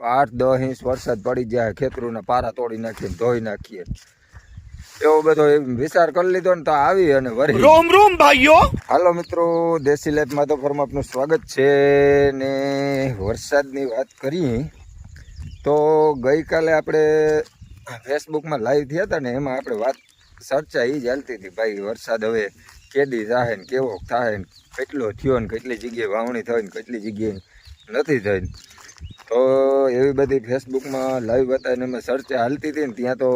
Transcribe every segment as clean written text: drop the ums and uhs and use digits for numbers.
8-10 inch વરસાદ પડી જાય, ખેતરોના પારા તોડી નાખીએ, ધોઈ નાખીએ, એવો બધો વિચાર કરી લીધો ને તો આવી અને વરી રોમ રોમ ભાઈઓ. હાલો મિત્રો, દેશી લાઈફ માધવપુરમાં આપનું સ્વાગત છે ને. વરસાદની વાત કરીએ તો ગઈકાલે આપણે ફેસબુકમાં લાઈવ થયા હતા ને, એમાં આપણે વાત ચર્ચા એ જ ચાલતી હતી, ભાઈ વરસાદ હવે કેદી થાય ને કેવો થાય ને કેટલો થયો ને કેટલી જગ્યાએ વાવણી થઈ ને કેટલી જગ્યાએ નથી થઈ. તો એવી બધી ફેસબુકમાં લાઈવ હતા ને એમાં ચર્ચા હાલતી હતી ને ત્યાં તો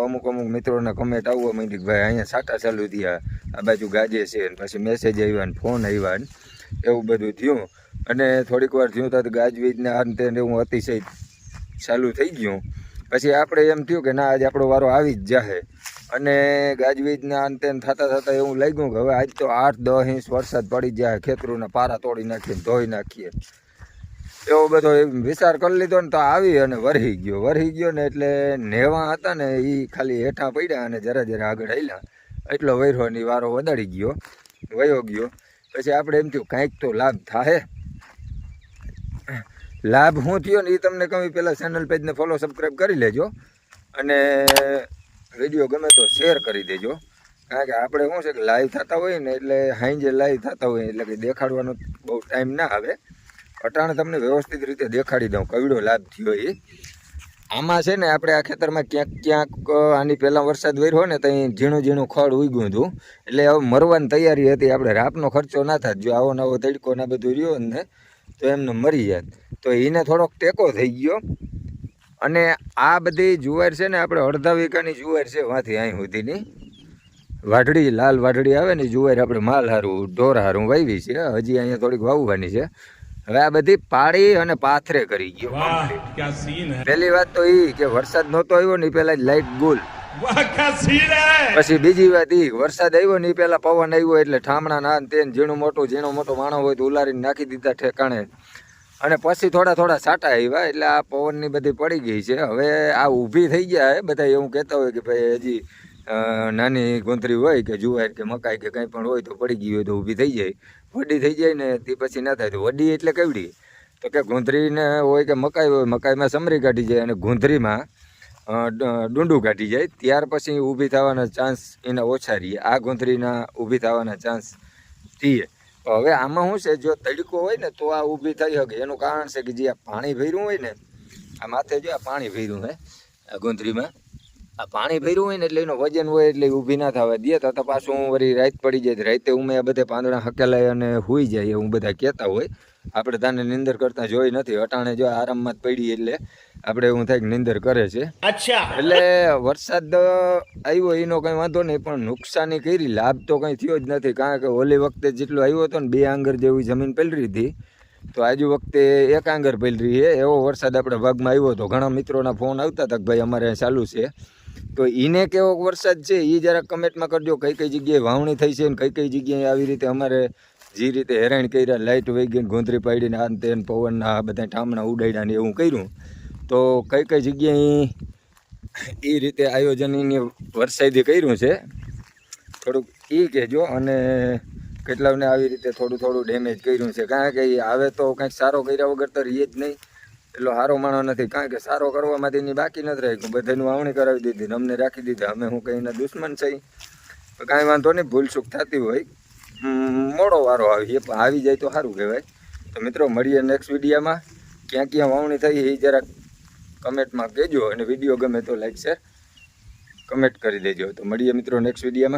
અમુક મિત્રોના કમેન્ટ આવવા માંડી કે ભાઈ અહીંયા સાટા ચાલુ થયા, આ બાજુ ગાજે છે ને પછી મેસેજ આવ્યા ને ફોન આવ્યા ને એવું બધું થયું. અને થોડીક વાર થયું તો ગાજવીજને આ તે એવું અતિશય ચાલુ થઈ ગયું. પછી આપણે એમ થયું કે ના આજે આપણો વારો આવી જ જાહે, અને ગાજવીજના અંતે થતાં થતાં એવું લાગ્યું કે હવે આજ તો 8-10 ઇંચ વરસાદ પડી જાય, ખેતરોના પારા તોડી નાખીએ, ધોઈ નાખીએ, એવો બધો વિચાર કરી લીધો ને તો આવી અને વરહી ગયો ને એટલે નેવા હતા ને એ ખાલી હેઠા પડ્યા અને જરા આગળ હાલ્યા, એટલો વૈરોની વારો વધારી વયો ગયો. પછી આપણે એમ થયું કાંઈક તો લાભ થાય. લાભ શું થયો ને એ તમને કહું, પહેલાં ચેનલ પેજને ફોલો સબસ્ક્રાઈબ કરી લેજો અને વિડીયો ગમે તો શેર કરી દેજો. કારણ કે આપણે શું છે કે લાઈવ થતા હોય ને એટલે સાંજે લાઈવ થતા હોય એટલે કે દેખાડવાનો બહુ ટાઈમ ના આવે. અટાણે તમને વ્યવસ્થિત રીતે દેખાડી દઉં કવડો લાભ થયો એ. આમાં છે ને આપણે આ ખેતરમાં ક્યાંક આની પહેલાં વરસાદ વર્યો ને ત્યાં ઝીણું ખડ ઉગ્યું હતું, એટલે હવે મરવાની તૈયારી હતી. આપણે રાપનો ખર્ચો ના થાય, જો આવો નવો તડકો ના બધું રહ્યો ને તો એમને મરી જાય. તો એને થોડોક ટેકો થઈ ગયો. અને આ બધી જુવાર છે ને આપણે અડધા વીઘાની જુવાર છે, વાંથી અહીં સુધીની વાઢડી, લાલ વાઢડી આવે ને જુવાર આપણે માલ હારું ઢોર હારું વાવી છે. હજી અહીંયા થોડીક વાવવાની છે. હવે આ બધી પાડી અને પાથરે કરી ગયો. પહેલી વાત તો એ કે વરસાદ નહોતો આવ્યો ને પેલા લાઈટ ગુલ. પછી બીજી વાત એ વરસાદ આવ્યો ને પેલા પવન આવ્યો એટલે ઠામણા ના તેન ઝીણો મોટો માણો હોય તો ઉલારીને નાખી દીધા ઠેકાણે. અને પછી થોડા સાટા આવ્યા એટલે આ પવનની બધી પડી ગઈ છે. હવે આ ઊભી થઈ ગયા બધા એવું કહેતા હોય કે ભાઈ હજી નાની ગોંથરી હોય કે જુવાર કે મકાઈ કે કંઈ પણ હોય તો પડી ગઈ હોય તો ઊભી થઈ જાય. વડી થઈ જાય ને તે પછી ના થાય. તો વડી એટલે કેવડી? તો કે ગોંથરીને હોય કે મકાઈ હોય, મકાઈમાં સમરી કાઢી જાય અને ગોંથરીમાં ડુંડું કાઢી જાય, ત્યાર પછી ઊભી થવાના ચાન્સ એના ઓછા રહીએ. આ ગોંથરીના ઊભી થવાના ચાન્સ રહીએ. તો હવે આમાં શું છે, જો તડકો હોય ને તો આ ઊભી થઈ શકે. એનું કારણ છે કે જે આ પાણી ભર્યું હોય ને, આ માથે જો આ પાણી ભર્યું હે આ ગોંથરીમાં, આ પાણી ભર્યું હોય ને એટલે એનો વજન હોય એટલે ઊભી ના થવા દે. તો પાછું વળી રાત પડી જાય, રાતે ઉમે બધે પાંદડા હકેલાય અને હુઈ જાય એવું બધા કહેતા હોય. આપણે તાને નિંદર કરતા જોઈ નથી. અટાણે જો આરામમાં જ પડી એટલે આપણે એવું થાય કે નિંદર કરે છે. એટલે વરસાદ આવ્યો એનો કંઈ વાંધો નહીં, પણ નુકસાની કરી, લાભ તો કંઈ થયો જ નથી. કારણ કે ઓલી વખતે જેટલો આવ્યો હતો ને 2 આંગર જેવી જમીન પલરી હતી, તો આજુ વખતે 1 આંગર પલરી છે. એવો વરસાદ આપણે ભાગમાં આવ્યો હતો. ઘણા મિત્રોના ફોન આવતા હતા કે ભાઈ અમારે ચાલુ છે. તો એને કેવો વરસાદ છે એ જરાક કમેન્ટમાં કરજો. કઈ જગ્યાએ વાવણી થઈ છે ને કઈ જગ્યાએ આવી રીતે અમારે જે રીતે હેરાન કર્યા, લાઇટ વહી ગઈ, ગોંધરી પાડીને આ તેન પવનના બધા ઠામણા ઉડાડ્યા ને એવું કર્યું, તો કઈ જગ્યાએ એ રીતે આયોજન એની વરસાદી કર્યું છે થોડુંક એ કહેજો. અને કેટલાને આવી રીતે થોડું ડેમેજ કર્યું છે. કારણ કે એ આવે તો કંઈક સારો કર્યા વગર તો રહીએ જ નહીં. એટલો સારો માણો નથી. કારણ કે સારો કરવામાંથી એની બાકી નથી રાખ્યું. બધાનું વાવણી કરાવી દીધી, અમને રાખી દીધા. અમે હું કંઈ એના દુશ્મન છે કાંઈ વાંધો નહીં, ભૂલચૂક થતી હોય. મોડો વારો આવી જાય તો સારું કહેવાય. તો મિત્રો મળીએ નેક્સ્ટ વિડીયોમાં. ક્યાં વાવણી થઈ એ જરાક કમેન્ટમાં કહેજો, અને વિડીયો ગમે તો લાઈક શેર કમેન્ટ કરી દેજો. તો મળીએ મિત્રો નેક્સ્ટ વિડીયોમાં.